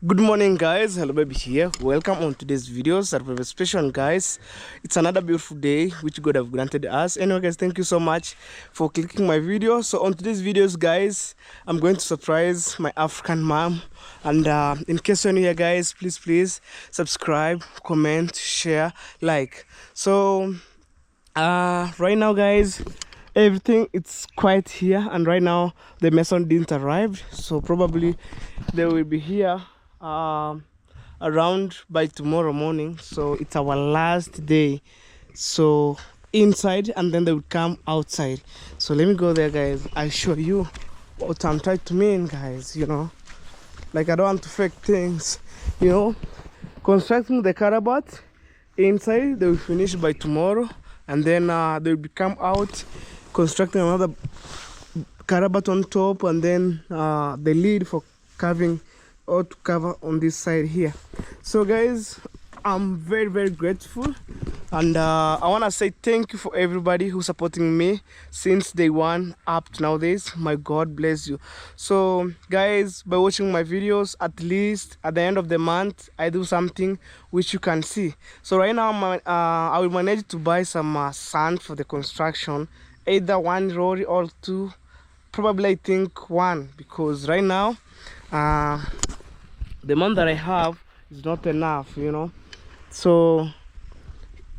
Good morning, guys. Hello baby here. Welcome on today's video. Very special, guys. It's another beautiful day which God have granted us. Anyway, guys, thank you so much for clicking my video. So on today's videos, guys, I'm going to surprise my African mom. And in case you're new here, guys, please subscribe, comment, share, like. So right now, guys, everything it's quiet here, and right now the mason didn't arrive, so probably they will be here around by tomorrow morning. So it's our last day, so inside, and then they will come outside. So let me go there, guys. I'll show you what I'm trying to mean, guys. You know, like I don't want to fake things, you know. Constructing the carabat inside, they will finish by tomorrow, and then they will come out constructing another carabat on top, and then the lid for carving or to cover on this side here. So guys, I'm very grateful, and I want to say thank you for everybody who's supporting me since day one up to nowadays. My God bless you. So guys, by watching my videos, at least at the end of the month I do something which you can see. So right now I will manage to buy some sand for the construction, either one lorry or two, probably I think one, because right now the amount that I have is not enough, you know. So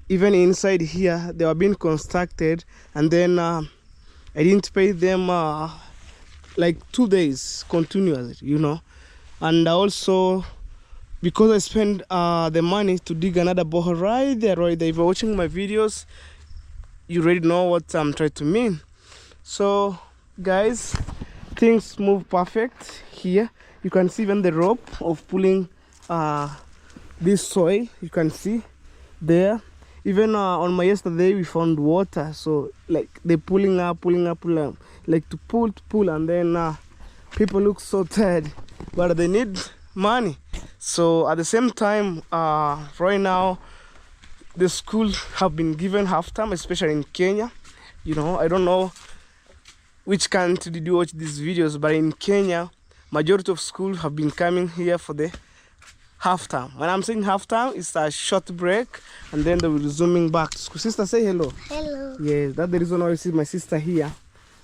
even inside here they are being constructed, and then I didn't pay them like 2 days continuously, you know. And also because I spent the money to dig another borehole right there. If you're watching my videos, you already know what I'm trying to mean. So guys, things move perfect here. You can see even the rope of pulling this soil, you can see there. Even on my yesterday we found water, so like they pulling up, like to pull, and then people look so tired, but they need money. So at the same time, right now the school have been given half time, especially in Kenya. You know, I don't know which country did you watch these videos, but in Kenya majority of schools have been coming here for the half time. When I'm saying half time, it's a short break, and then they will resuming back to school. Sister, say hello. Hello. Yes, that's the reason why you see my sister here,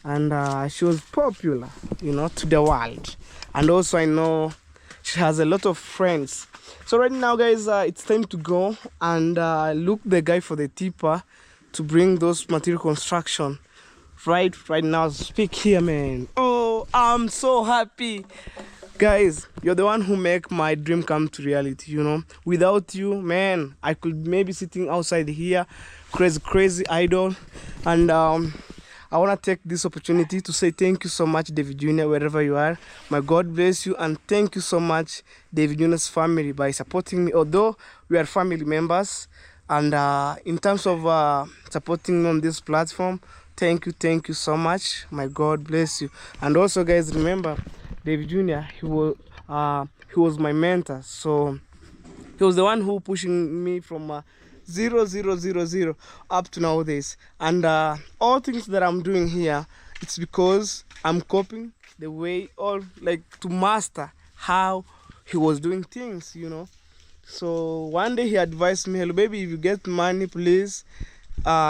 and she was popular, you know, to the world. And also I know she has a lot of friends. So right now, guys, it's time to go and look the guy for the tipper to bring those material construction. Right now, speak here, man. Oh, I'm so happy, guys. You're the one who make my dream come to reality, you know. Without you, man, I could maybe sitting outside here crazy idle. And I want to take this opportunity to say thank you so much, David Jr., wherever you are. My God bless you, and thank you so much, David Jr.'s family, by supporting me, although we are family members. And in terms of supporting me on this platform, thank you so much. My God bless you. And also, guys, remember David Jr., he was my mentor. So he was the one who pushing me from 0 up to nowadays. And all things that I'm doing here, it's because I'm copying the way, or like to master how he was doing things, you know. So one day he advised me, hello baby, if you get money, please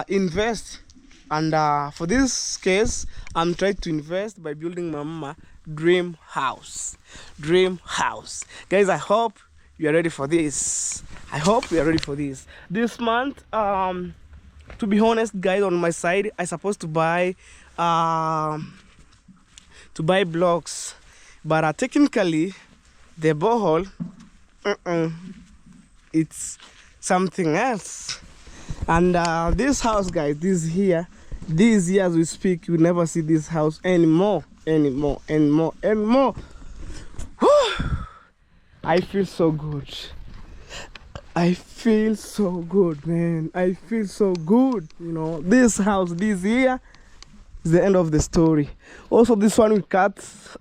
invest. And for this case, I'm trying to invest by building my mama dream house. Guys, I hope you are ready for this. This month, to be honest, guys, on my side I supposed to buy blocks, but technically the borehole, it's something else. And this house, guys, this year as we speak, you never see this house anymore. Whew! I feel so good, man. I feel so good, you know. This house this year is the end of the story. Also, this one will cut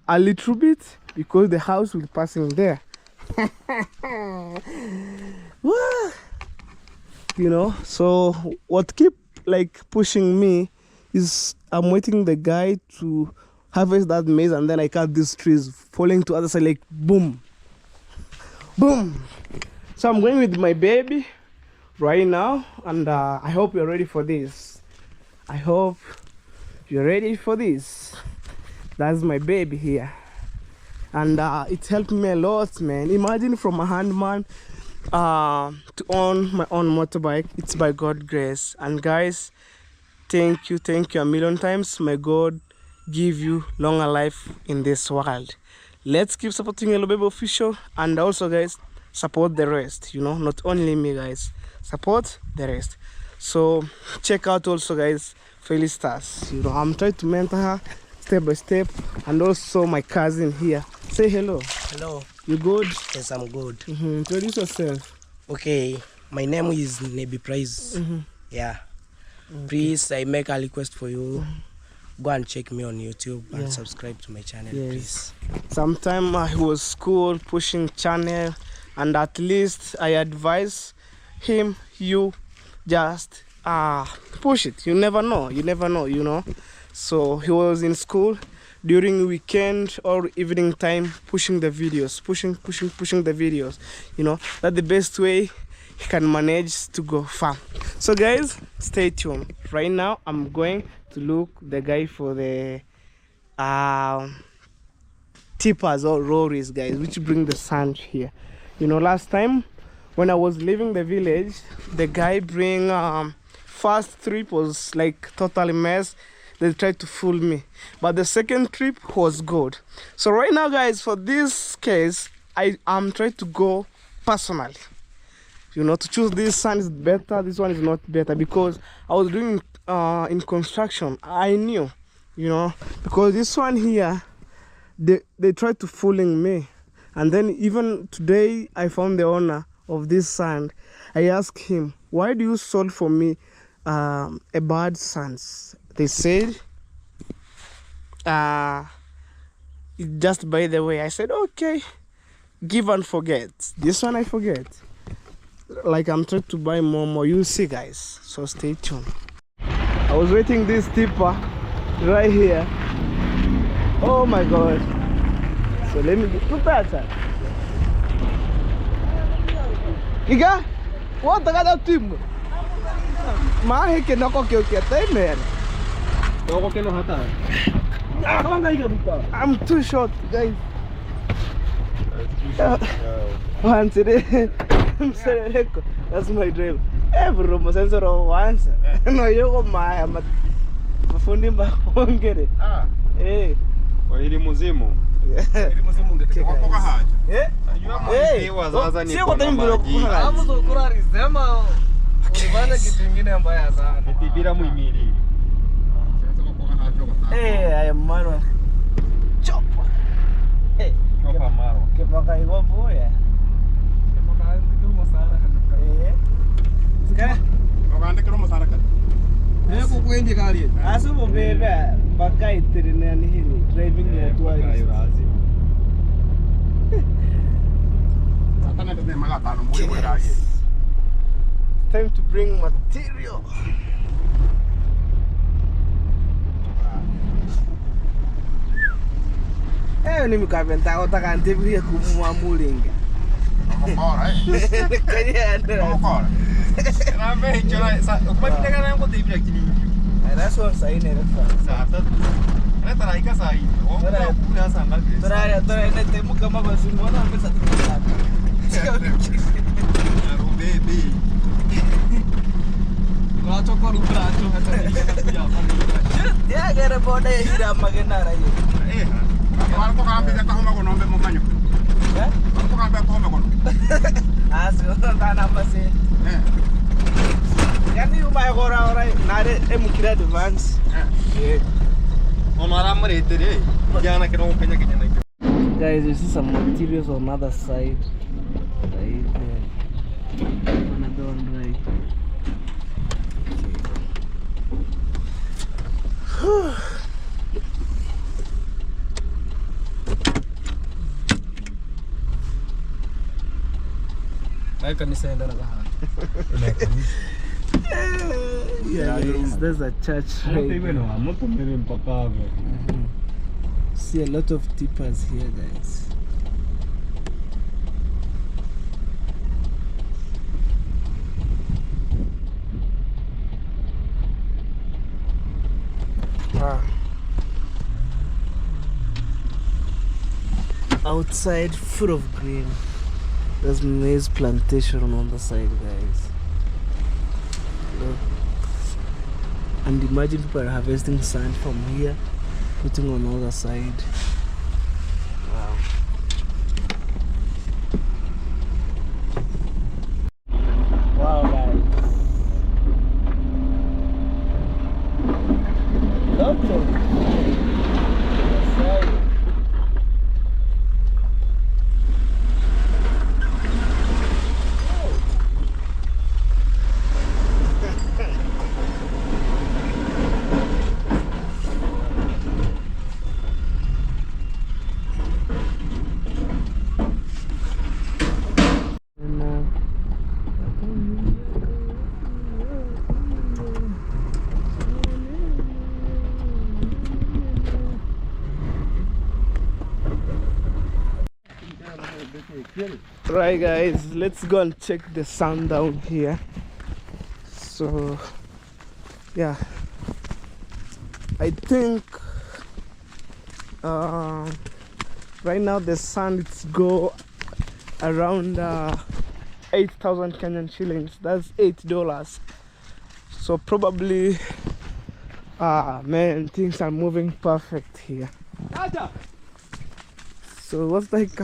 a little bit because the house will pass in there. You know, so what keep like pushing me is I'm waiting the guy to harvest that maize, and then I cut these trees falling to other side, like boom. Boom. So I'm going with my baby right now, and I hope you're ready for this. I hope you're ready for this. That's my baby here, and it helped me a lot, man. Imagine from a handman to own my own motorbike. It's by God's grace. And guys, thank you a million times. May God give you longer life in this world. Let's keep supporting Hello Baby Official, and also guys, support the rest, you know, not only me guys, support the rest. So check out also guys Feli Stars, you know, I'm trying to mentor her step by step, and also my cousin here. Say hello. Hello. You good? Yes, I'm good. Introduce yourself. Okay, my name is Nebi Price. Yeah. Okay. Please, I make a request for you. Go and check me on YouTube and subscribe to my channel, please. Sometime I was school pushing channel, and at least I advise him, you just push it. You never know, you know. So he was in school during weekend or evening time, pushing the videos, pushing the videos, you know. That's the best way he can manage to go far. So guys, stay tuned. Right now I'm going to look the guy for the tippers or lorries, guys, which bring the sand here. You know, last time when I was leaving the village, the guy bring first trip was like totally mess. They tried to fool me, but the second trip was good. So right now guys, for this case, I'm trying to go personally, you know, to choose this one is better, this one is not better, because I was doing in construction. I knew, you know, because this one here, they tried to fooling me. And then even today I found the owner of this sand. I asked him, why do you sold for me a bad sands? They said just by the way. I said okay, give and forget. This one I forget. Like I'm trying to buy more. You'll see guys, so stay tuned. I was waiting this tipper right here. Oh my god. So let me get to that. Iga, what the other team? My can knock okay man. I'm too short, guys. One today. That's my dream. Every room was answer once. No, you go my funding back home get it. Hey. Ili muzimu. Ili muzimu ndete kwa haja. Hey, wazaza ni sio kwa timbo kwa hapo ndo kura rizema. Ulibana kitu kingine mbaya sana. Bila muhimili. I am Marwa. Chop. Hey, Chop Marwa. Kepaka hiyo boya. Kepaka ndio msara kana. Sikara. Wakande kero msara kana. Ko kwenye gari. Asubu bebe mpaka itirine ni hili driving ya tourist. Hapana ndio maga tano mwili wa gari. Time to bring material. Ni mkaventa utaka ndivyo kumwamulinga. Bora Kaya ndio. Bora. Na vem jana sa kuma kitaka na ngo tibia kini. That's what sai ne refa. Sasa. Na tarai ka sai. O na kula sanga. Tora ne temu kama basi mbona pesa tukipata. Aro baby. Bracho kwa bracho hata kuja hapa. Ya gere boda hira magenda rayo. Wala ko kambe ka homa ko nombe mo manyo. Wala ko kambe ko homa ko. Aso tana pase. Yani umay gora ora nare emukira advance. Onara mretere. Jana kero kanya kanya. Guys, you see some materials on the other side. Right there. Another one right. Like kanisa enda na bahari. Yeah, guys, there's a church right there. See a lot of tippers here, guys. outside, full of green. There's maize plantation on the side, guys. Look. And imagine people are harvesting sand from here, putting on the other side. Wow. Wow, guys. Lovely. Right, guys, let's go and check the sun down here. So yeah, I think right now the sun it's go around 8,000 Kenyan shillings. That's $8. So probably man, things are moving perfect here. So what's like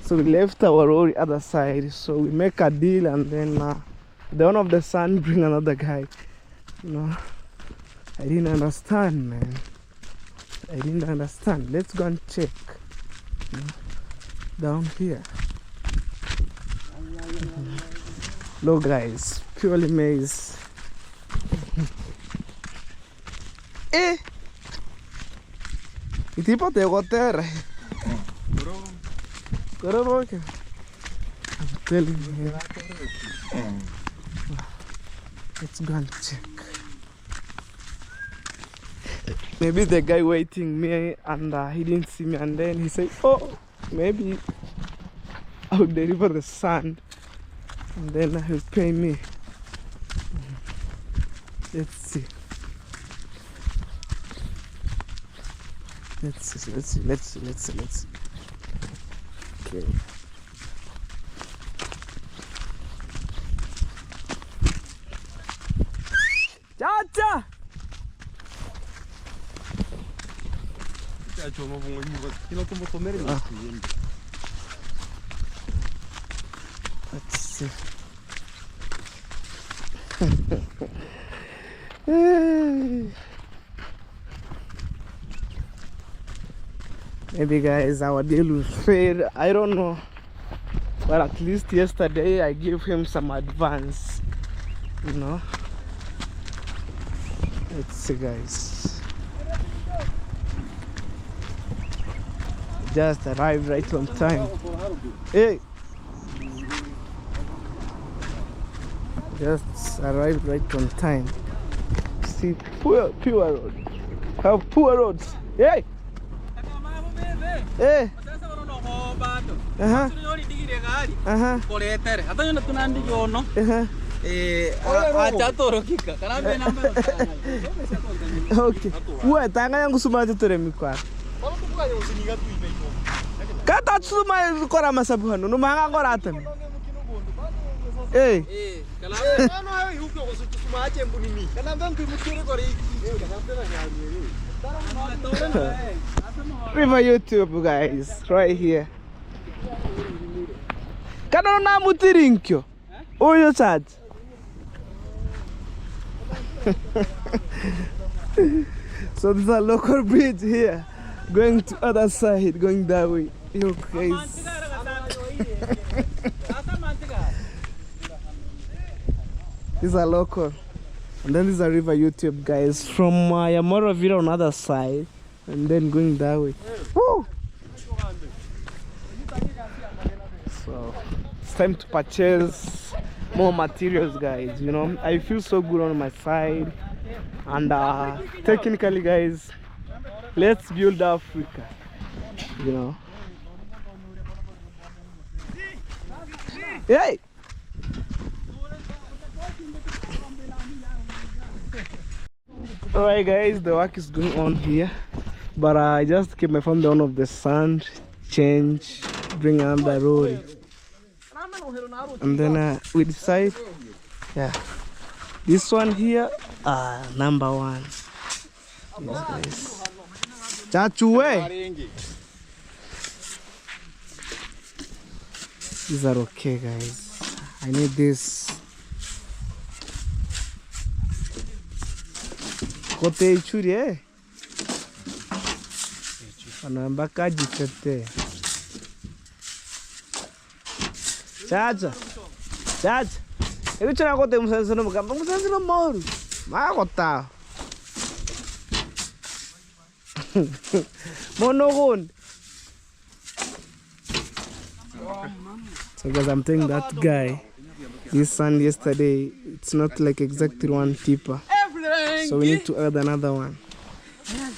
so we left our road other side, so we make a deal, and then the one of the sun bring another guy. You know, I didn't understand, man. I didn't understand. Let's go and check, you know, down here. Look, guys, purely maize. Eh, tipo te goter. I'm telling you. Let's go and check. Maybe the guy waiting me and he didn't see me, and then he said, oh, maybe I'll deliver the sand and then he'll pay me. Let's see. Let's see. Okay. Chacha! Let's see. Maybe, guys, our deal will fail. I don't know, but at least yesterday I gave him some advance, you know. Let's see, guys. Just arrived right on time. Hey, just arrived right on time. See, pure road. Have poor roads. Hey. Eh. Okay. Uwe tanga yangu suma tutore mikwa. Kata suma kora masabu hano no manga ngora atem. Eh. Kala no hayo huko suma ache mbunini. Kana mbangu mutire kora River YouTube, guys, right here. Kano na mutirinkyo. Oyo chat. So there's a local bridge here, going to other side, going that way. Look, guys. These are local. And then there's a river YouTube, guys, from Yamoroville on the other side, and then going that way. Woo! So it's time to purchase more materials, guys. You know, I feel so good on my side, and technically, guys, let's build Africa. You know. Hey. Alright, guys, the work is going on here. But I just came, I found the one of the sand, change, bring another lorry. And then we decide, yeah, this one here, number one. Yes, guys. Chachu, these are okay, guys. I need this. Kote ichuri, eh? Anambaka jitete. Chacha. Chacha. Eu tinha contado musanzino mukamba musanzino moru. Makota. Monogon. So guys, I'm telling that guy this sand yesterday, it's not like exactly one tipper. So we need to add another one. Yeah.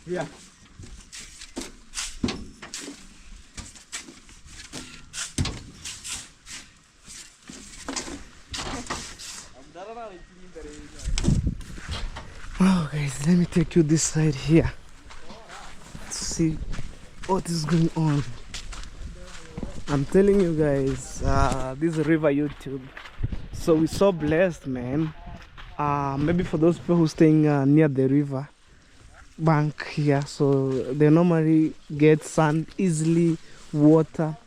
Yeah. Oh guys, let me take you this side here to see what is going on. I'm telling you guys, this is River YouTube. So we're so blessed, man. Maybe for those people who staying near the river bank here, so they normally get sand easily, water,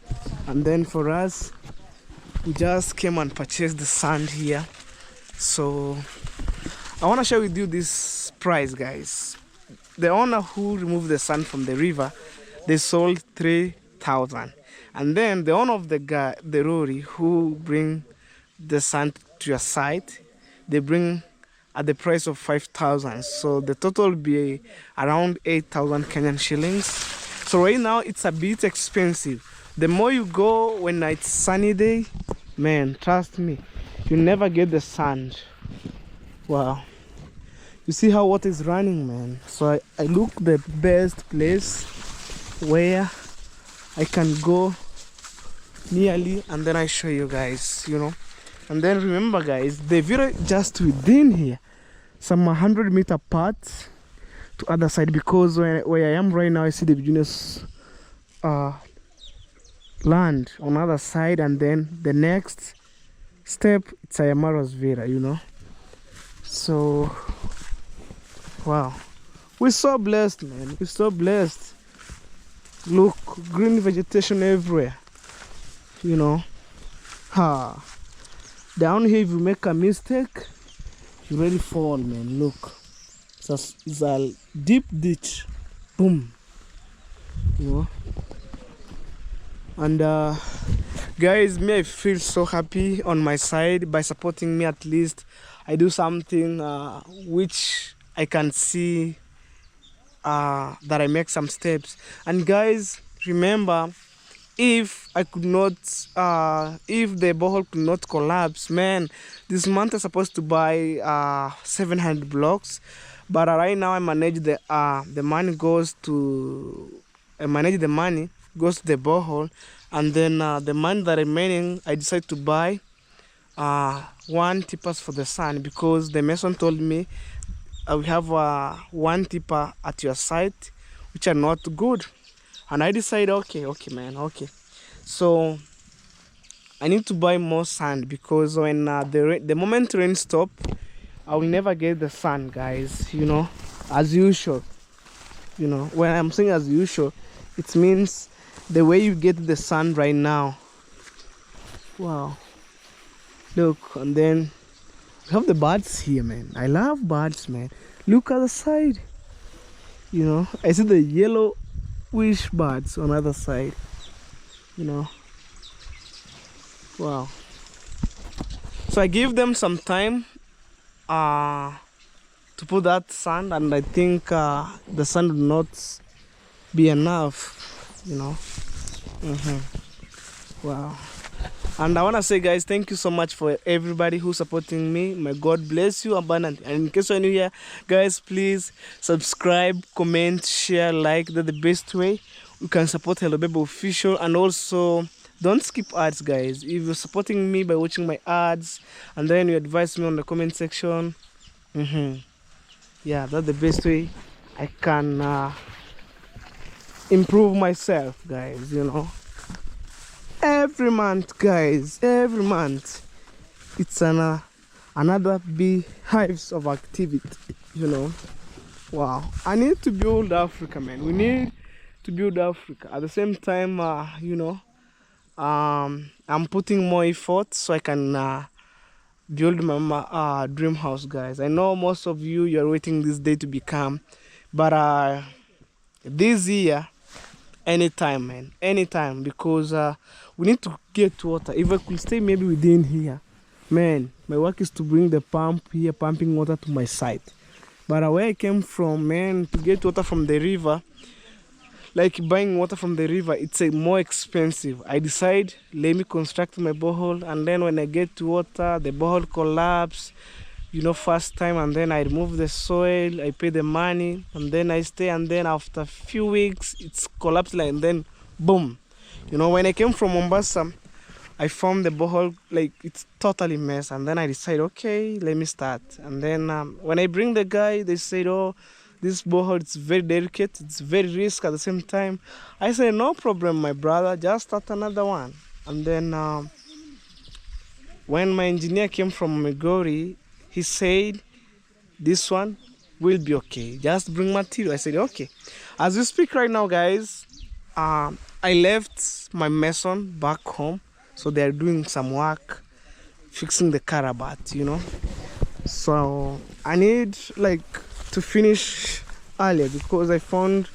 and then for us, we just came and purchased the sand here. So I want to share with you this price, guys. The owner who removed the sand from the river, they sold 3,000, and then the owner of the lorry who bring the sand to your site, they bring at the price of 5,000. So the total will be around 8,000 Kenyan shillings. So right now it's a bit expensive. The more you go when it's sunny day, man, trust me, you never get the sand. Wow. You see how water is running, man. So I look the best place where I can go nearly, and then I show you guys, you know. And then remember, guys, the video just within here, some 100-meter apart to other side, because where I am right now, I see the business land on other side, and then the next step, it's Ayamaro's Vera, you know. So, wow, we're so blessed, man. We're so blessed. Look, green vegetation everywhere, you know. Down here, if you make a mistake, you really fall, man. Look, it's a deep ditch. Boom, you know. And guys, me, I feel so happy on my side by supporting me. At least I do something which I can see that I make some steps. And guys, remember, if I could not, if the borehole could not collapse, man, this month I'm supposed to buy 700 blocks, but right now I manage the money goes to, the borehole, and then the money that remaining, I decide to buy 1 tippers for the sand, because the mason told me we have 1 tipper at your site which are not good. And I decided, okay, man, okay. So I need to buy more sand, because when the moment rain stop, I will never get the sand, guys, you know, as usual. You know, when I'm saying as usual, it means the way you get the sun right now. Wow. Look, and then we have the birds here, man. I love birds, man. Look at the side. You know, I see the yellowish birds on the other side. You know. Wow. So I gave them some time to put that sand, and I think the sand will not be enough, you know. Wow. And I want to say, guys, thank you so much for everybody who's supporting me. May God bless you abundantly. And in case you're new here, guys, please subscribe, comment, share, like. That's the best way you can support Hello Baby Official. And also, don't skip ads, guys. If you're supporting me by watching my ads and then you advise me on the comment section, yeah, that's the best way I can improve myself, guys, you know. Every month, guys, every month, it's another beehives of activity, you know. Wow. I need to build Africa, man. We need to build Africa. At the same time, you know, I'm putting more effort so I can build my dream house, guys. I know most of you're waiting this day to become, but this year, anytime, man, anytime, because we need to get water. If I could stay maybe within here, man, my work is to bring the pump here, pumping water to my site. But where I came from, man, to get water from the river, like buying water from the river, it's more expensive. I decide, let me construct my borehole, and then when I get to water, the borehole collapse, you know, first time, and then I remove the soil, I pay the money, and then I stay, and then after a few weeks, it's collapsed, and then boom. You know, when I came from Mombasa, I found the borehole, like, it's totally mess, and then I decided, okay, let me start. And then when I bring the guy, they said, oh, this borehole, it's very delicate, it's very risky at the same time. I said, no problem, my brother, just start another one. And then when my engineer came from Migori, he said, this one will be okay, just bring material. I said, okay. As we speak right now, guys, I left my mason back home, so they're doing some work, fixing the carabat, you know. So I need, like, to finish earlier because I found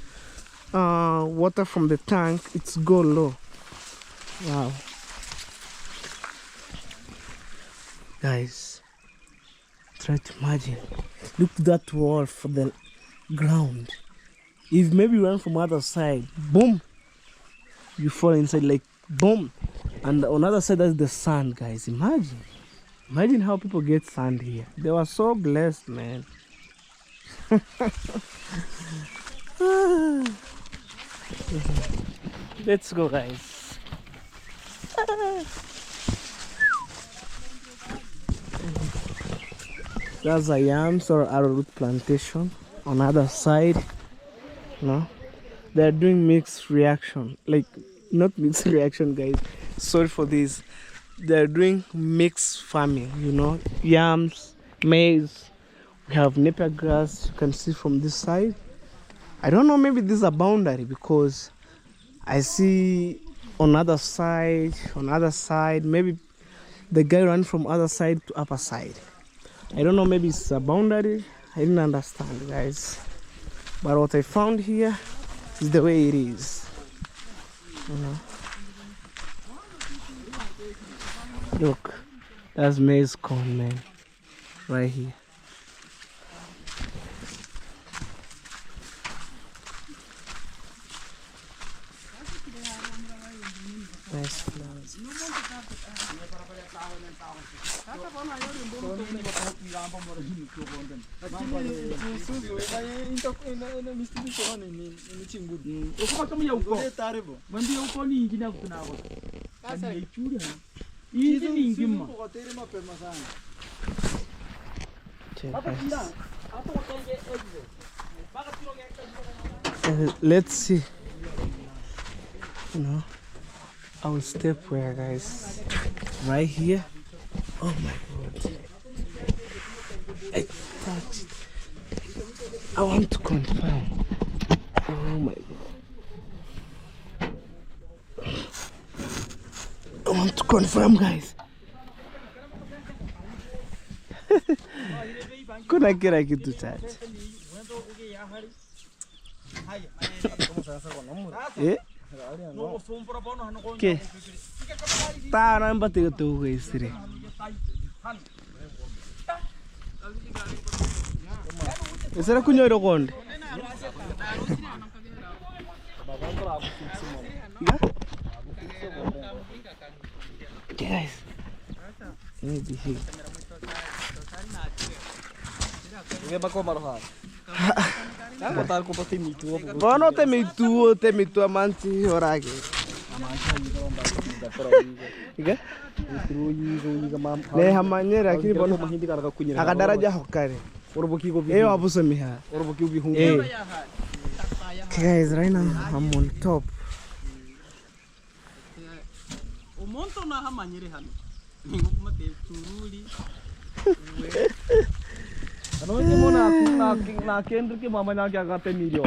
water from the tank, it's go low. Wow. Guys, try to imagine, look at that wall for the ground. If maybe you run from other side, boom, you fall inside, like boom. And on the other side, that's the sand, guys. Imagine how people get sand here. They were so blessed, man. Let's go, guys. That's a yams or arrowroot plantation. On the other side, you know, they're doing mixed reaction, like not mixed reaction, guys, sorry for this. They're doing mixed farming, you know, yams, maize. We have napier grass, you can see from this side. I don't know, maybe this is a boundary because I see on other side, maybe the guy ran from other side to upper side. I don't know, maybe it's a boundary. I didn't understand, guys. But what I found here is the way it is. You know. Look, that's maize corn, man, right here. Nice flowers. Let's see, you know, I will step where, guys, right here. Oh my God, I touched. I want to confirm. Oh my god. I want to confirm, guys. Kuna kila kitu chache. Okay. Tana mbate to guys re. Esera kunyoro konde. Guys. Maybe he. Bono te mitu amanti orage. Iga? Ne hamanyera lakini bono akadaraja hokare. Abuso miha. Guys, right now I'm on top. Umonto na hamanyere hano. Ngumate turuli. Ano ke mona na kendra ke mama na kya kate milio.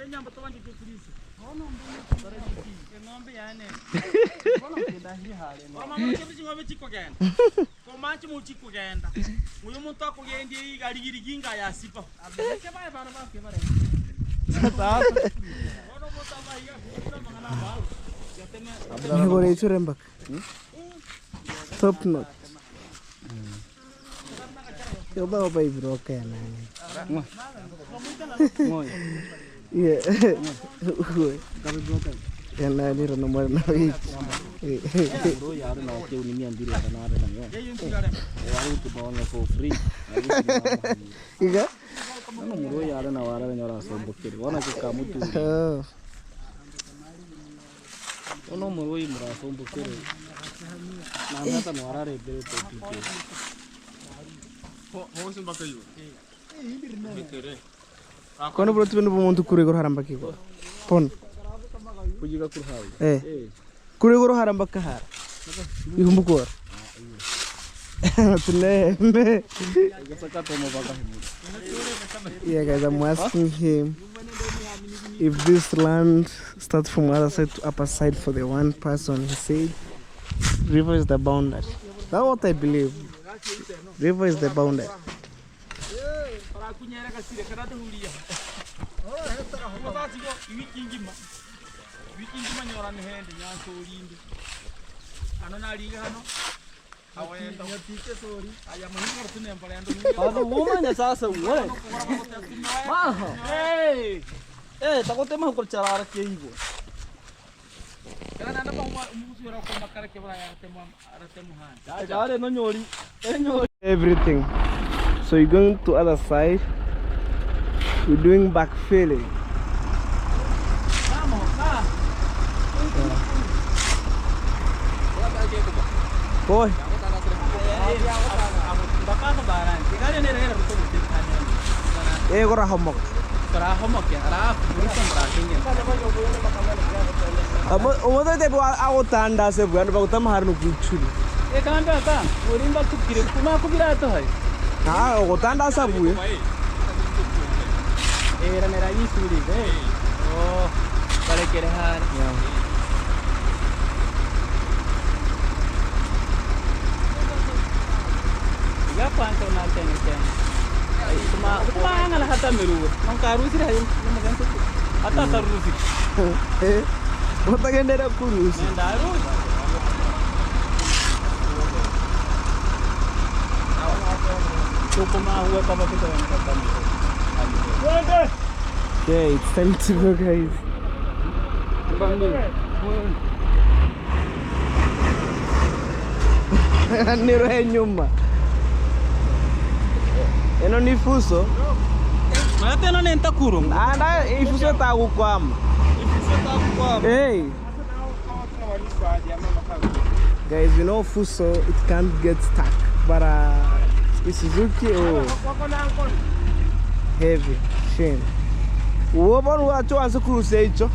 Nyamba to wanji polisi. Ono mbona ke ngombe yane. Bono ke dahi hale. Mama ke ngombe chiko genda. Ko manchi mu chiko genda. Uyu muntu akugendi garigiri ginga ya sipa. Abeke bae bana ba ke bare. Sasa. Ono muntu abahiga kuna mangana balo. Yateme. Ngore churembak. Top notch. Yo ba bro kaya nani. Yeah. Kami broken. Yan na ni rano mo na wait. Bro yaar na ke uni mi andiri ara na na yo. Waru to bawang for free. Iga? Ano bro yaar na wara nyora so bukir. Wana ke kamu tu. Ono mo oi mura so bukir. Na na ta wara re bere to tike. Hosin bakayo. Kono bro tibendo bumuntu kure gor haramba ki ko. Pon. Pujiga kurhawi. Kure gor haramba ka har. Ihumbu kor. Tune me. Yeah guys, I'm asking him if this land starts from other side to upper side for the one person. He said river is the boundary. That's what I believe. River is the boundary. Everything. So you're going to other side. We're doing backfilling. Boy. Gora homok. Omoto te bo agotanda se buana ba utama harno kuchuli. Kanda ta, urimba kukire kuma kubira to hai. Agotanda sa buye. Era mera isuri oh, para que dejar. Ya panto na tenge. Kuma ngala hata meru. Nang karusi rayo, nang ganto. Hata karusi. Bota gendera kurusi. Mendaru. Kuma huwa kama kitu Okay, it's time to go, guys. Niro nyuma. Eno ni fuso. Mate no nenta kuru. Anda ifuso ta kukwama. Hey. Guys, you know fuso it can't get stuck, but Suzuki heavy. Shame. Woman wacho asukuse icho.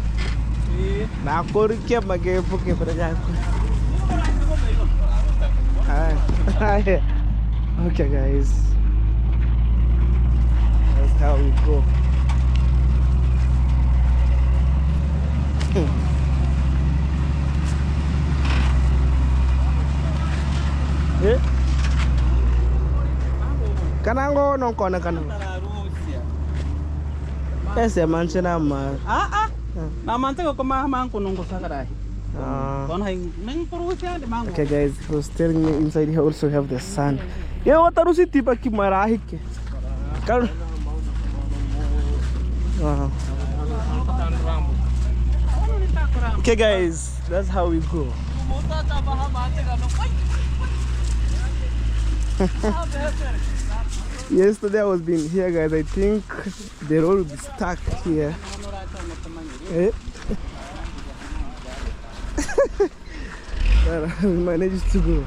Na korikia magepo ke praja. Okay guys. That's how we go. Eh? Kanango non kona kanango. Ese manchena ma. Na mantega koma mango nongo sakarai. Okay guys, he was telling me inside here also have the sun. Yeah, what are you tipa ki marahike? Okay guys, that's how we go. Yesterday I was being here guys, I think the road will be stuck here. Eh? We managed to go.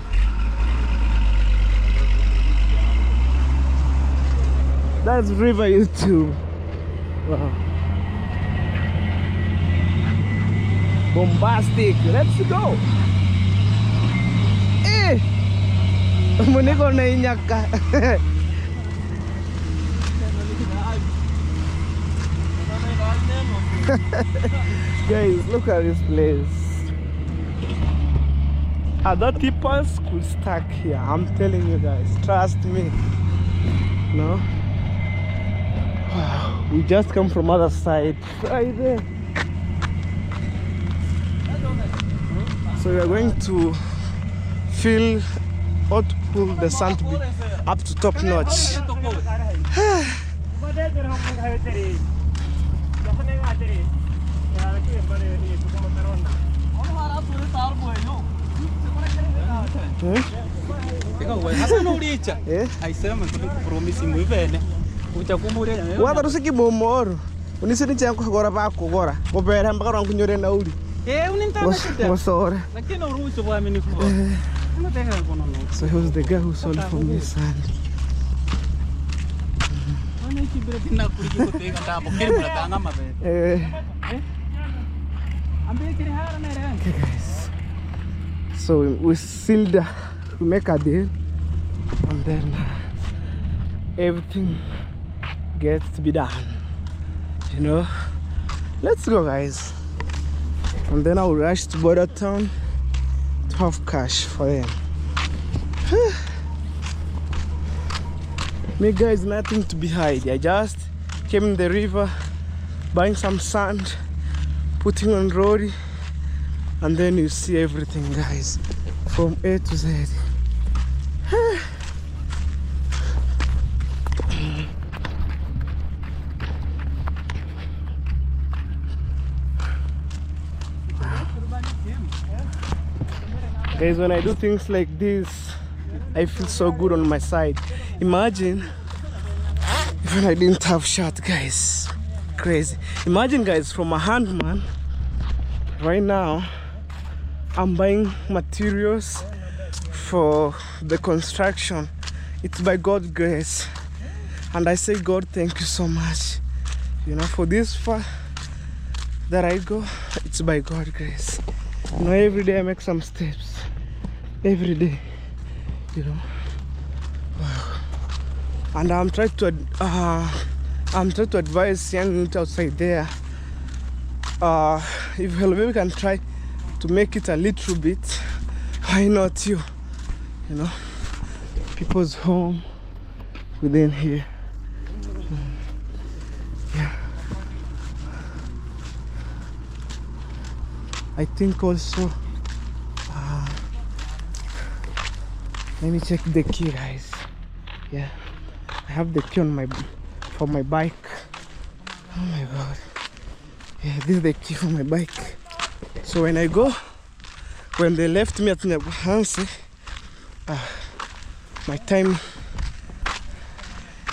That's River YouTube. Wow. Bombastic. Let's go. Eh. Muniko na inyaka. Guys, look at this place. Other people could stuck here. I'm telling you guys, trust me. No? Wow. We just come from other side. Right there. So we are going to fill or to pull the sun to be up to top notch. What are you more? When you sit in Gora back, Gora, go bear and back on your nauli. So he was the guy who sold for me sand. Okay guys, so we sealed, we make a deal, and then everything gets to be done, you know. Let's go guys, and then I'll rush to border town to have cash for them. Me guys, nothing to be hide. I just came in the river, buying some sand, putting on road, and then you see everything guys, from A to Z. Guys, when I do things like this, I feel so good on my side. Imagine if I didn't have shot, guys. Crazy. Imagine guys, from a handman, right now I'm buying materials for the construction. It's by God's grace, and I say God, thank you so much, you know, for this far that I go. It's by God's grace, you know. Every day I make some steps, every day, you know. Wow. And I'm trying to advise young youth outside there, if we can try to make it a little bit, why not you know, people's home within here. Yeah, I think also let me check the key guys. Yeah, I have the key on for my bike. Oh my god. Yeah, this is the key for my bike. So when I go, when they left me at Nyabuhansi, my time,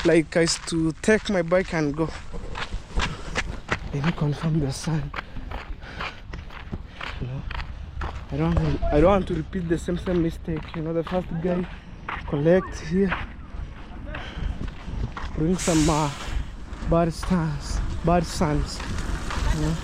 like, I used to take my bike and go. Let me confirm the sun. You know, I don't want to repeat the same mistake. You know, the first guy collect here, bring some bad sands. You know.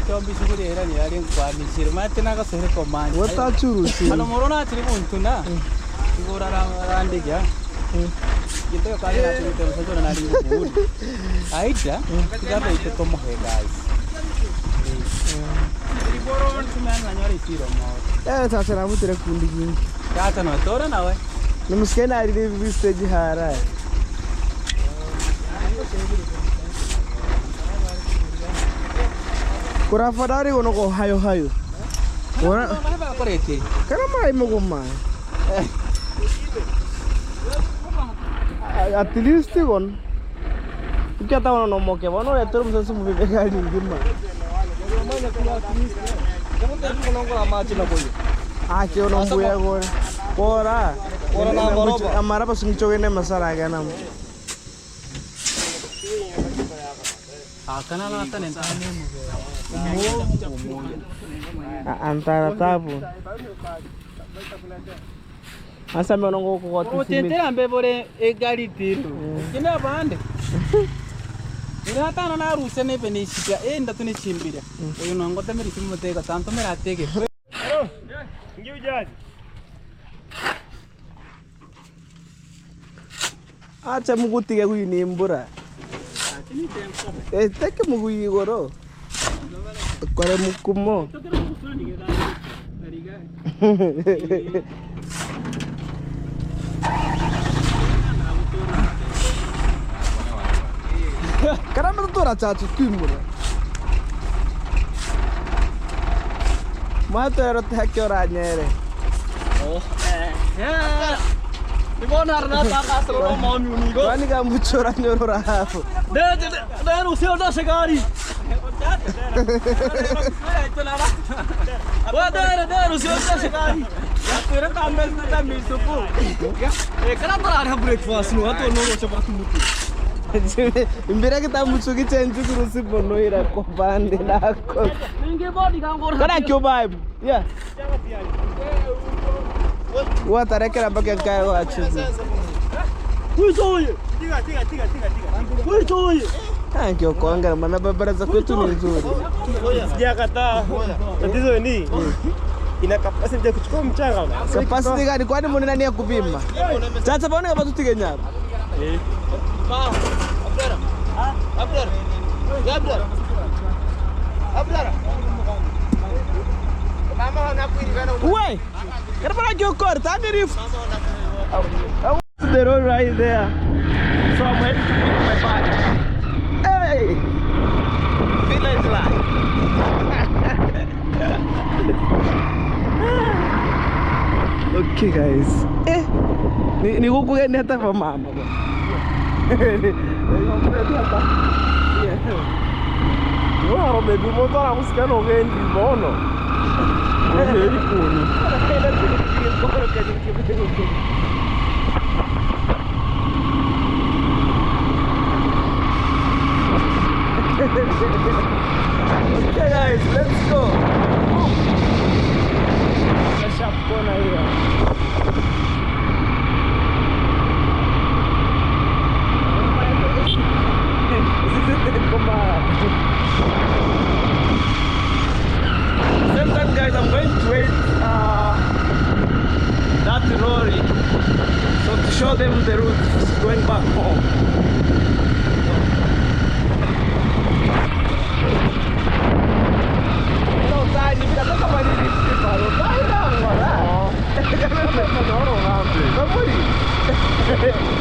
chombi suguri era ni ari kwa misiri mate naga sere komani Wata churusi. ano morona tiri muntu na igora rande ya kito kali na tiri te msojo na ringo buri aida tigabe ite como he guys iboro tumana nyori siro mo Sasa na mutire kundi kingi. kata no tora nawe Nimusikena ari ni stage hara. Kura fadari wono ko hayo hayo. Ora ba korete kana mai mogoma. At least gon. Ukata wono no moke wono ya turu msesu mbibe gani ngima. kamu tadi menongol ama cina boy Ake wono mbuya gore. Ora na moroba amara pas ngicogene masala kana. kana na tan entane mo Antara tabu. Asa menongo ko o tente ambe bore e gari tiro kina bande ira tano na ruse ne benisika e ndatu ne chimbira oyo nongo temeri simoteka tanto merateke ngiu jaji acha mugutige kuyinimbura. Teke muguyigoro. Kore mukumo. Caramba, doutora Chacho, kimura. Mato era até que hora nere. Ibona arna ta kasro mo unigo Kwani kama mchora nyorora hapo. de usio da segari wa de usio da segari ya pera kamel ta misupu e kana para breakfast no ato no go chapa mutu Imbira kita musuki chenju kurusi bono ira ko bande nako. ninge body kangor Kana kyo vibe. Yeah. Wa tarekera baka kai wa chuzi. Uitoye Uitoye Kyo kuanga mana baraza kwetu ni nzuri. sijakataa tatizo ni ina capacity ya kuchukua mchanga Capacity gani kwani mbona nani ya kupima? Sasa baona kama tutige nyama. Ué, era para que eu cortar the rift. The road right there. So I'm ready to pick my bike. Hey, village life. Okay guys. Ni huku gani hata kwa mama. Wow, baby, motor a música não vem de bono. Ele pune. Okay guys, let's go. A chapona aí. Same time guys, I'm going to wait that lorry so to show them the route going back home.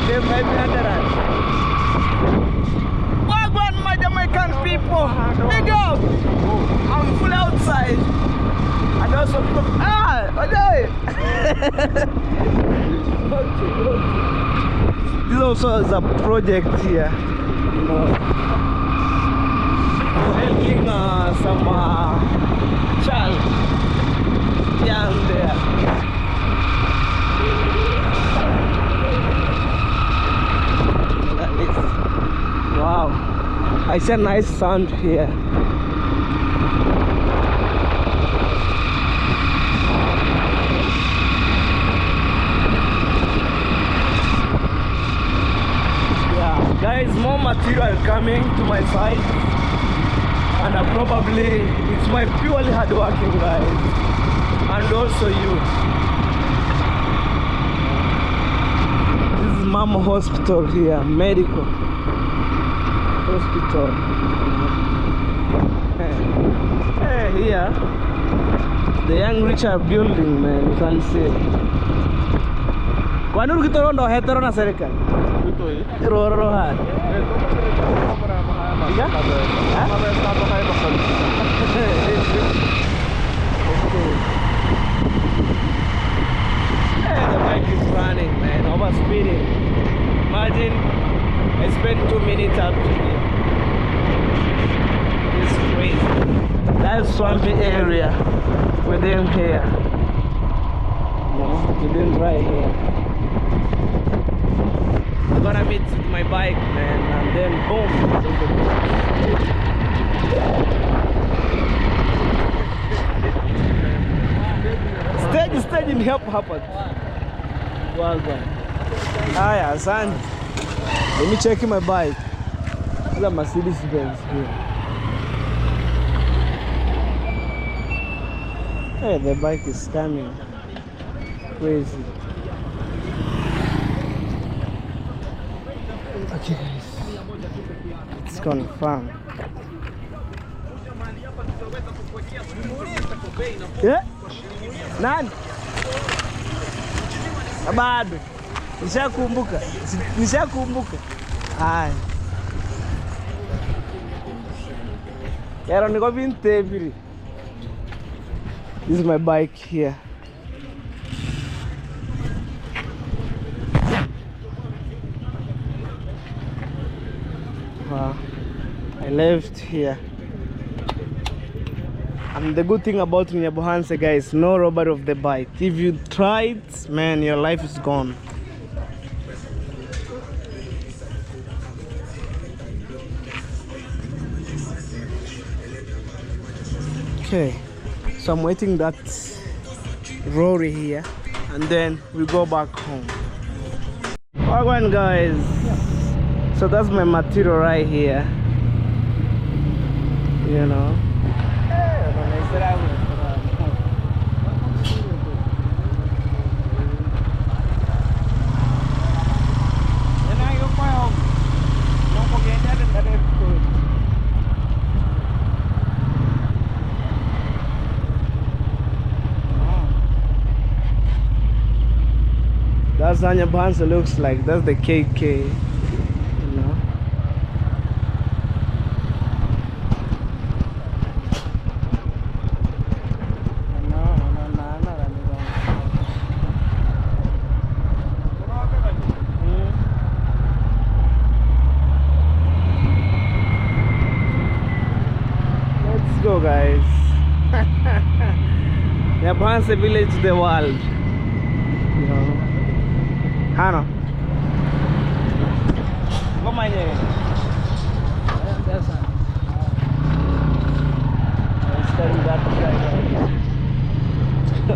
They might be under us. Wagwan, my Jamaican people! Big up! I'm full outside. And also, okay! This also is a project here. You know, helping some child down there. Wow, I see a nice sound here. Yeah, guys, more material coming to my side. and probably it's my purely hardworking guys, and also you. This is Mama Hospital here, medical hospital. Hey, here the young rich are building, man. You can see. Kwani ukitorondo hetero na serikali? Roro hadi. Iya? The bike is running, man, over speeding. Imagine I spent 2 minutes up to here. It's crazy. That's swampy area within here. No, within right here. I'm gonna meet with my bike, man, and then boom. Stage in help happen. Well done. Hiya, son. Let me check my bike. This is a Mercedes Benz here. Hey, the bike is coming. Crazy. Okay, guys. It's confirmed. Yeah? Nani? Bado. Nishakumbuka. Nishakumbuka. Haya. Yaro niko vinteviri. This is my bike here. Wow. I left here. And the good thing about Nyabohanse, guys, no robbery of the bike. If you try it, man, your life is gone. Okay, so I'm waiting that Rory here, and then we go back home. Alright, guys. So that's my material right here. You know. That's how Nyabohanse looks like. That's the KK, you know. Let's go, guys. Nyabohanse village to the world, you know. Hano. Ngoma yenyewe.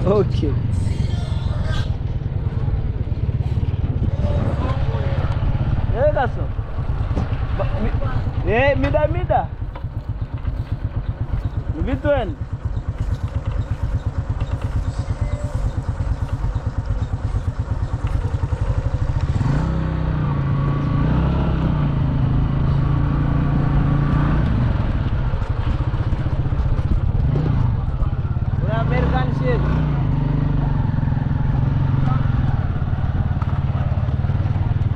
Okay. Kaso. Mida. Vituen.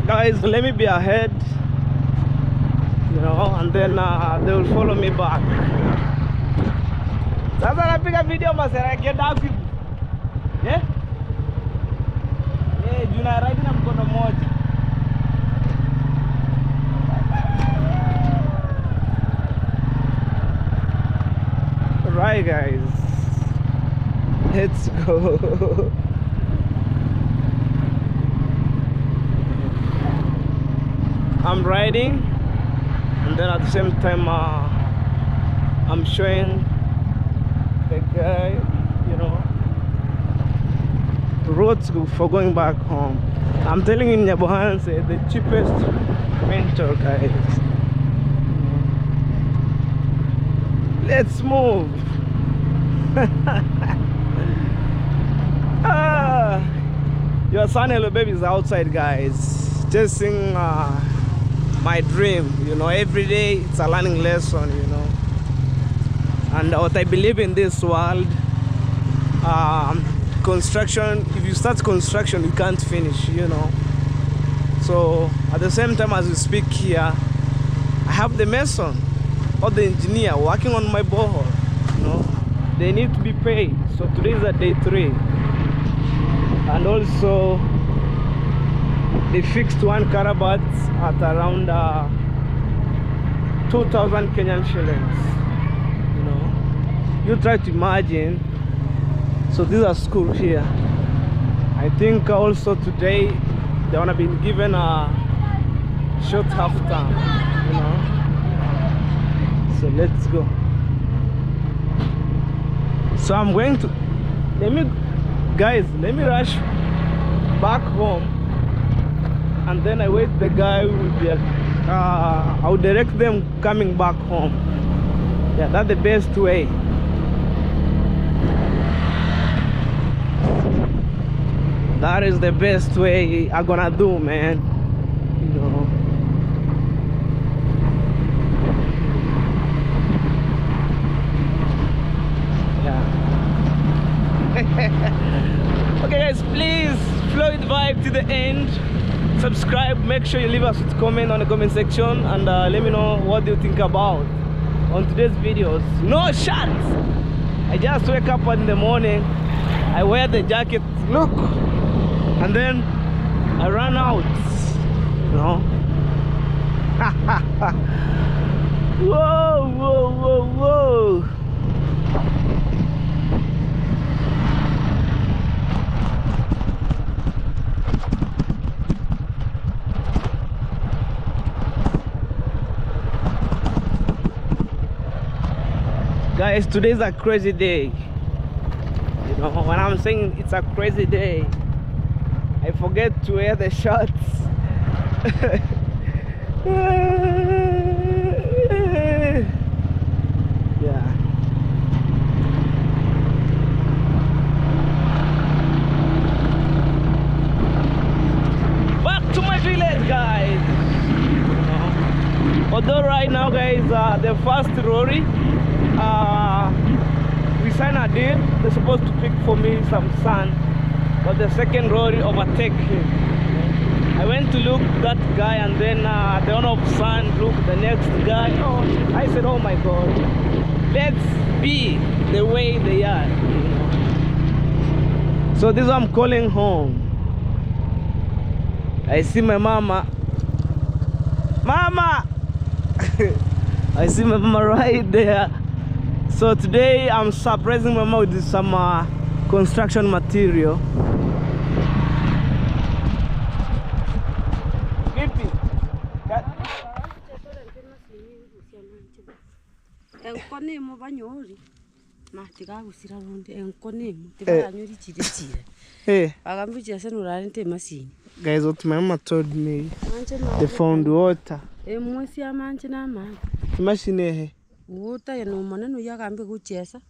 Guys, let me be ahead, you know, and then they will follow me back. Sasa napiga video masera kienda wapi? Yeah? Juna ride na mkono mmoja. Right, guys. Let's go. I'm riding, and then at the same time I'm showing the guy, you know, roads for going back home. I'm telling you, Nyabohanse, the cheapest rental, guys. Let's move. Your son, hello baby, is outside, guys, chasing my dream. You know, every day it's a learning lesson, you know. And what I believe in this world, construction, if you start construction, you can't finish, you know. So at the same time as we speak here, I have the mason or the engineer working on my borehole, you know. They need to be paid. So today is day 3. And also they fixed one carabat at around 2,000 Kenyan shillings. You know, you try to imagine. So these are school here. I think also today they wanna be given a short half term, you know. So let's go. So I'm going to let me rush back home, and then I wait the guy who will be I'll direct them coming back home. Yeah, that's the best way. That is the best way I'm gonna do, man. You know. Okay guys, please flow the vibe to the end. Subscribe, make sure you leave us a comment on the comment section, and let me know what you think about on today's videos. No shots. I just wake up in the morning, I wear the jacket, look, and then I run out, you know. Whoa, whoa, whoa, whoa. Guys, today's a crazy day. You know, when I'm saying it's a crazy day, I forget to wear the shorts. Yeah. Back to my village, guys. You know, although right now, guys, the first lorry, we signed a deal. They're supposed to pick for me some sand, but the second lorry overtake him. I went to look that guy, and then the owner of sand looked the next guy. Oh, I said, oh my God, let's be the way they are, you know. So this is what I'm calling home. I see my mama. Mama! I see my mama right there. So today I'm surprising mama with some construction material. Guys, what my mama told me, they found water. Machine water ya no maneno yagambe guchesa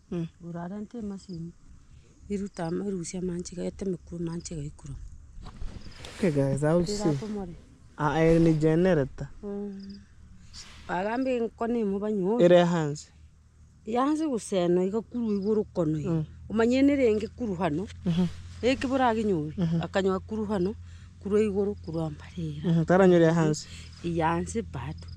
urarante machine iruta marusia manchiga yatemekuru manchiga ikuru. Okay guys, I will see. I need generator. Agambe nkone mu banyo ere hanze yanze guseno igakuru iguru kono umanyene renge kuru hano eke buragi nyuri akanywa kuru hano kuru iguru kuru amparira taranyure hanze yanze bado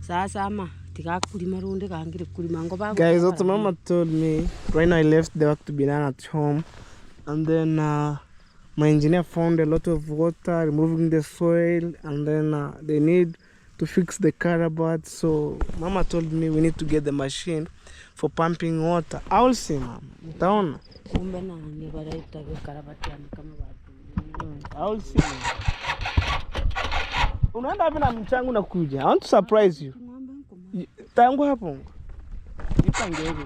sasa ama tigakurima runde gangire kurima ngo bago. Guys, what mama told me, right now I left the work to be done at home, and then my engineer found a lot of water removing the soil, and then they need to fix the carabat. So mama told me we need to get the machine for pumping water. I will see, mama. Down. I will see. Unaenda hapo na mchangu na kuja. I want to surprise you. Tangu hapo. Ipange hivi.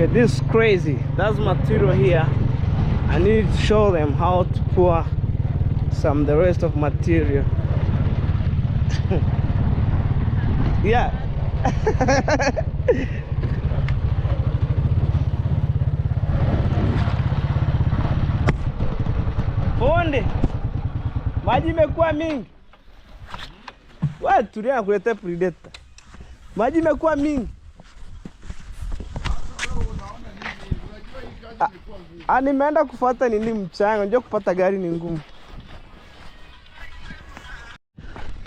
Okay, this is crazy. That's material here. I need to show them how to pour the rest of material. Yeah. Bonde. Maji imekuwa mingi. Wewe tulia kuleta predator. Maji imekuwa mingi. Nimeenda kufuata nini mchanga, unajua kupata gari ni ngumu.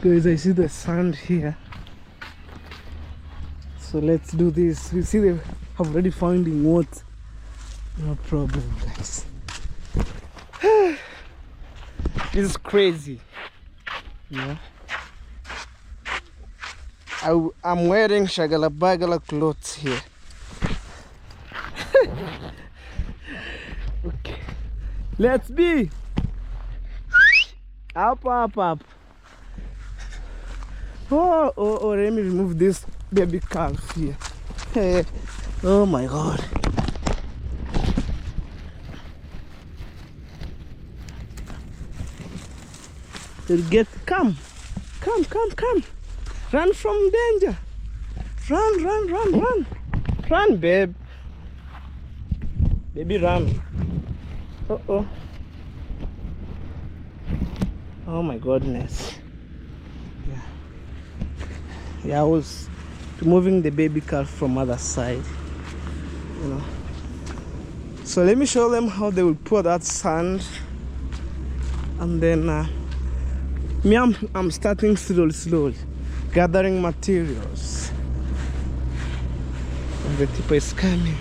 Guys, I see the sand here. So let's do this. You see they have already finding water. No problem, guys. This is crazy. Yeah. I'm wearing shagala bagala clothes here. Okay. Let's be up. Oh, let me remove this baby calf here. Hey. Oh my God. Come. Run from danger. Run, babe. Baby, run. Oh my goodness. Yeah, I was removing the baby calf from other side, you know. So let me show them how they will pour that sand, and then I'm starting slowly gathering materials. And the tipper is coming.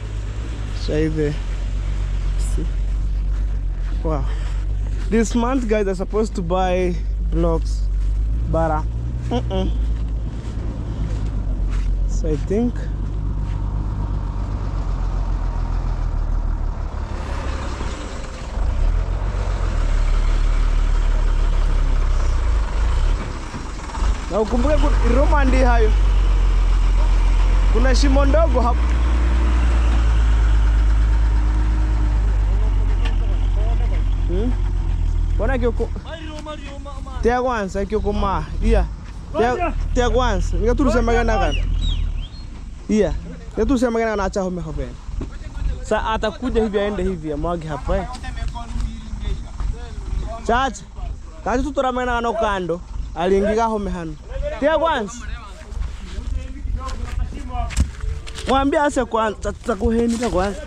So there. See? Wow. This month, guys, are supposed to buy blocks, but so I think na ukumbuke Romandi hayo kuna shimo ndogo hapo. Bona kyoko tia kwanza kyoko ma iya tia kwanza ngaturu semagana kana iya ngaturu semagana na acha home hobe sa atakuja hivi aende hivi amwage hapa chacha kazi tutoramena no kando aliingia home hano tia kwanza mwambie ase kwanza tutakuheni ta kwanza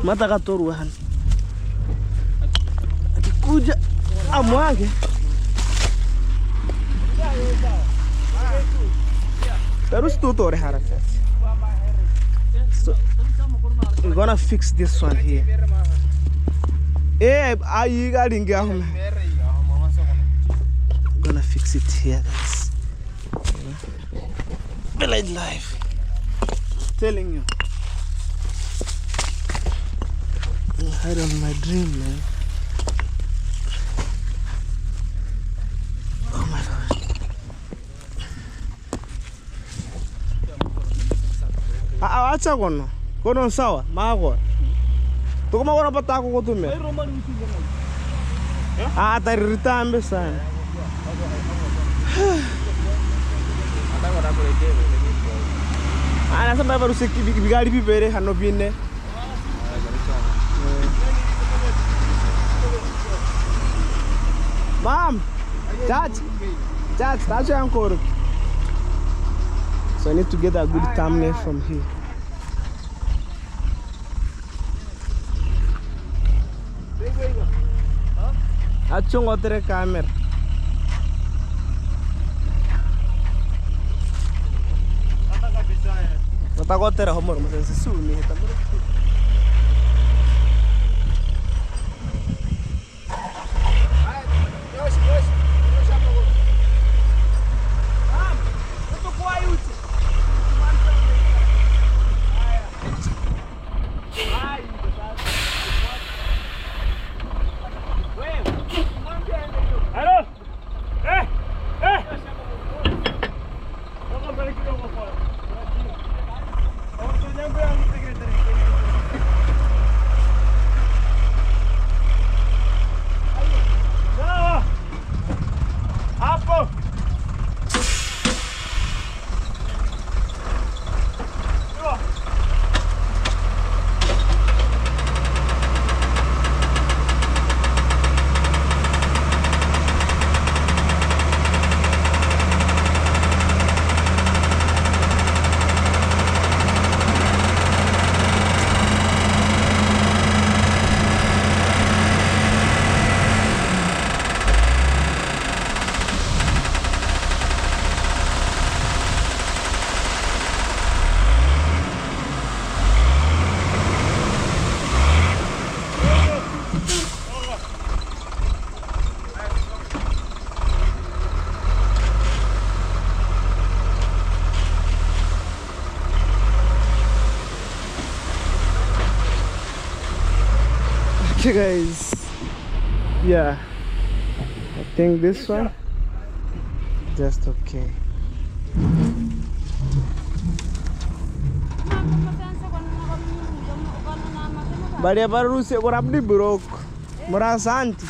mataka toru hano kuja amwage Terus tutore haraka. So we're gonna fix this one here. Ayi galinga home. Gonna fix it here, guys. Village life. I'm telling you. I'm hiding on my dream, man. Oh my God. Acha kono sawa mago. Tukoma kono patako kutume. Taritambe sana. Samba baru seki bigali bibere hano bine. Mom, Dad, that's your. So I need to get a good thumbnail from here. Achung otere camera. Natago otere homor masense suni hita. Okay guys, yeah, I think this one just okay. Bari barusi korabdi brok. Mora santi.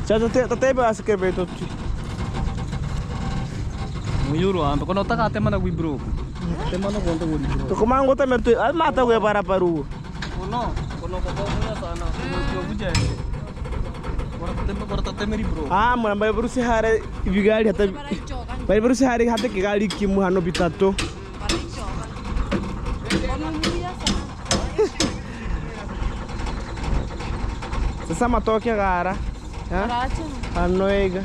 Chato te ba escrever tutti. Muyuru ampe kono taka tema na bro. Tema na konto wuri bro. To kumango te mertu al mata gue para paru. Kono koko punya sana. Yo buje. Kora temeri bro. Ah, mwana bari barusi hare ibigali hata bari barusi hare hata kigali kimu hano bitato. Sasa matoke gara. Ha? Anoiga.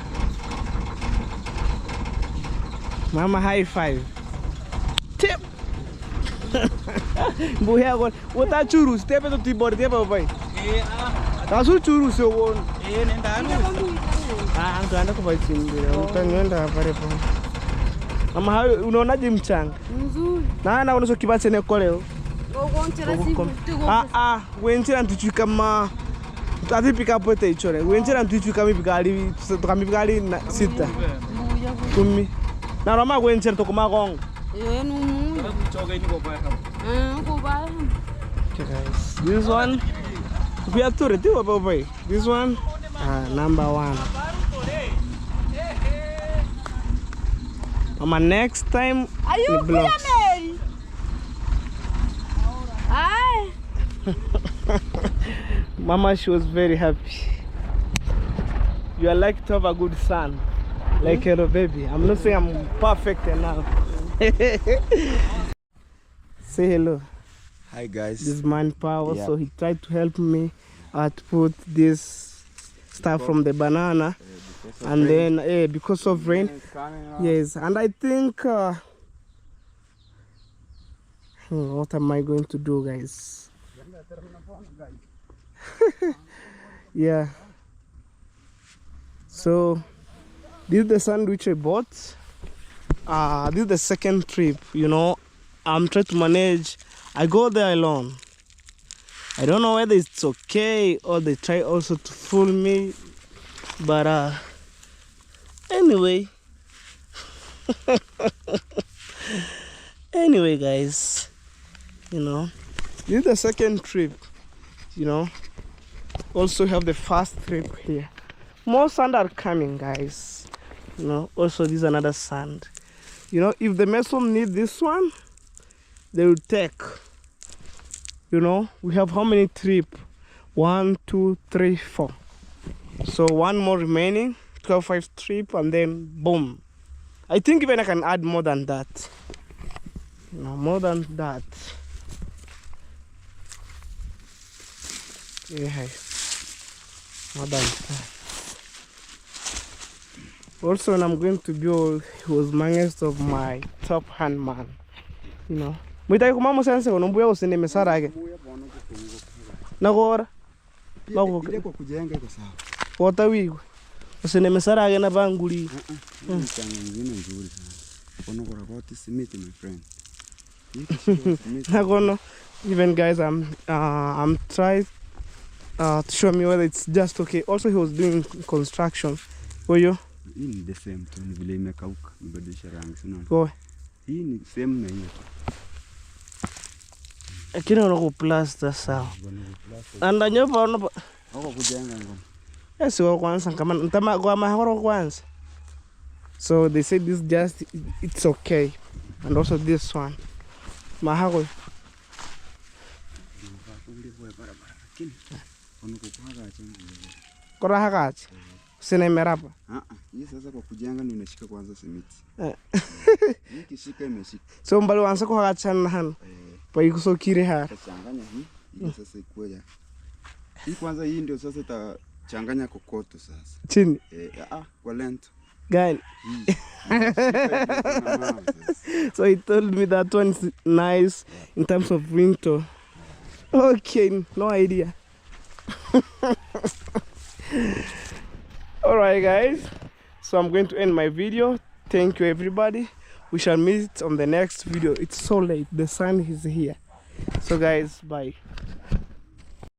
Mama high five. Tip. Buya gon. Wota churus tepe to tibor tepe bai. Tasu churus yo gon. Nenda anu. Ah, anga anda ko bai chimbi. Nenda pare po. Mama hayo unaonaje mchanga? Nzuri. Na unaso kibache ne koleo. Ah, wenchera ntuchuka ma. Tati pika pote ichore. Wenchera ntuchuka mi bikali na sita. 10. Na roma wenchera to kuma gong. Okay guys, this one we are to ready boy. This one number 1. Mama next time Ayu kuya Mary. Ay. Mama, she was very happy. You are like to have a good son, like a baby. I'm not saying I'm perfect enough. Say hello. Hi guys. This man Power, Yeah. so he tried to help me to put this stuff from the banana, and then because of rain, yes. And I think, what am I going to do, guys? Yeah. So this is the sandwich I bought. This is the second trip. You know, I'm trying to manage. I go there alone. I don't know whether it's okay or they try also to fool me, but anyway. Anyway guys, you know, this is the second trip. You know, also have the first trip here. More sand are coming guys. You know, also this is another sand. You know, if the mason need this one, they will take. You know, we have how many trips? 1, 2, 3, 4. So one more remaining, 12-5 trip, and then boom. I think even I can add more than that. You know, more than that. Yeah, more than that. Also, when I'm going to build, he was managed of my top hand man. You know. Muita kumamo sense unombuya usende mesara yake. Nagora. Nako Ile kwa kujenga iko sawa. Wota wigo. Usende mesara yake na banguli. Mchanga mwingine nzuri sana. Kono kwa about cement my friend. Nagono. Even guys, I'm trying to show me whether it's just okay. Also, he was doing construction. Were you? Hii ni the same tu, ni vile imekauka, nibadilisha rangi sana. Go. Hii ni same na hiyo. Lakini unako plaster sawa. Anda nyopa unopa. Hako kujenga ngoma. Yes, wa kwanza kama ntama kwa mahoro kwanza. So they said this just it's okay. And also this one. Mahako. Kora hakachi. Sina merapa. Hii sasa kwa kujenga ni unashika kwanza simiti. Hii kishika imeshika. So mbali wanza ko hakachana hano. Pa ikusokire ha. Tachanganya hii sasa ikuja. Hii kwanza hii ndio sasa itachanganya kokoto sasa. Chini. Kwa length. Gani? So he told me that one is nice in terms of wrinkle. Okay, no idea. Alright guys, so I'm going to end my video. Thank you everybody. We shall meet on the next video. It's so late, the sun is here. So guys, bye.